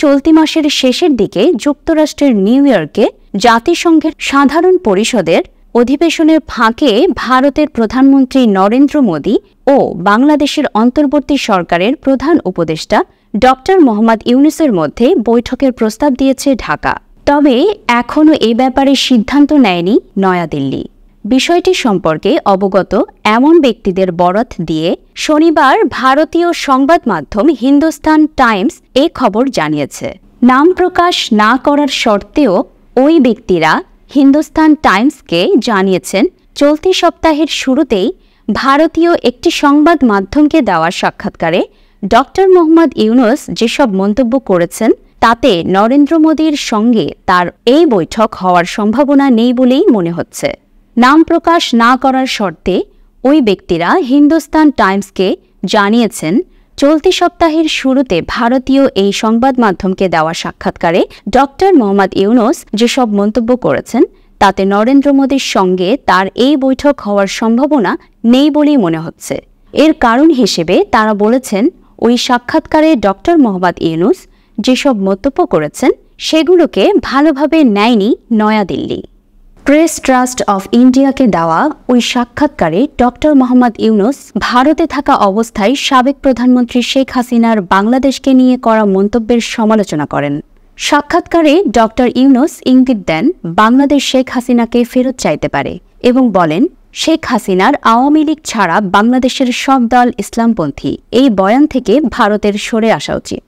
চলতি মাসের শেষের দিকে যুক্তরাষ্ট্রের নিউ ইয়র্কে জাতিসংঘের সাধারণ পরিষদের অধিবেশনের ফাঁকে ভারতের প্রধানমন্ত্রী নরেন্দ্র মোদী ও বাংলাদেশের অন্তর্বর্তী সরকারের প্রধান উপদেষ্টা ড. মোহাম্মদ ইউনূসের মধ্যে বৈঠকের প্রস্তাব দিয়েছে ঢাকা। তবে এখনও এ ব্যাপারে সিদ্ধান্ত নেয়নি নয়াদিল্লি। বিষয়টি সম্পর্কে অবগত এমন ব্যক্তিদের বরাত দিয়ে শনিবার ভারতীয় সংবাদ মাধ্যম হিন্দুস্তান টাইমস এ খবর জানিয়েছে। নাম প্রকাশ না করার শর্তেও ওই ব্যক্তিরা হিন্দুস্তান টাইমসকে জানিয়েছেন, চলতি সপ্তাহের শুরুতেই ভারতীয় একটি সংবাদ মাধ্যমকে দেওয়া সাক্ষাৎকারে ড. মোহাম্মদ ইউনূস যেসব মন্তব্য করেছেন তাতে নরেন্দ্র মোদীর সঙ্গে তার এই বৈঠক হওয়ার সম্ভাবনা নেই বলেই মনে হচ্ছে। নাম প্রকাশ না করার শর্তে ওই ব্যক্তিরা হিন্দুস্তান টাইমসকে জানিয়েছেন, চলতি সপ্তাহের শুরুতে ভারতীয় এই সংবাদ মাধ্যমকে দেওয়া সাক্ষাৎকারে ড. মোহাম্মদ ইউনূস যেসব মন্তব্য করেছেন তাতে নরেন্দ্র মোদীর সঙ্গে তার এই বৈঠক হওয়ার সম্ভাবনা নেই বলেই মনে হচ্ছে। এর কারণ হিসেবে তারা বলেছেন, ওই সাক্ষাৎকারে ড. মোহাম্মদ ইউনূস যেসব মন্তব্য করেছেন সেগুলোকে ভালোভাবে নেয়নি নয়াদিল্লি। প্রেস ট্রাস্ট অফ ইন্ডিয়াকে দেওয়া ওই সাক্ষাৎকারে ড. মোহাম্মদ ইউনূস ভারতে থাকা অবস্থায় সাবেক প্রধানমন্ত্রী শেখ হাসিনার বাংলাদেশকে নিয়ে করা মন্তব্যের সমালোচনা করেন। সাক্ষাৎকারে ড. ইউনূস ইঙ্গিত দেন বাংলাদেশ শেখ হাসিনাকে ফেরত চাইতে পারে এবং বলেন, শেখ হাসিনার আওয়ামী লীগ ছাড়া বাংলাদেশের সব দল ইসলামপন্থী। এই বয়ান থেকে ভারতের সরে আসা উচিত।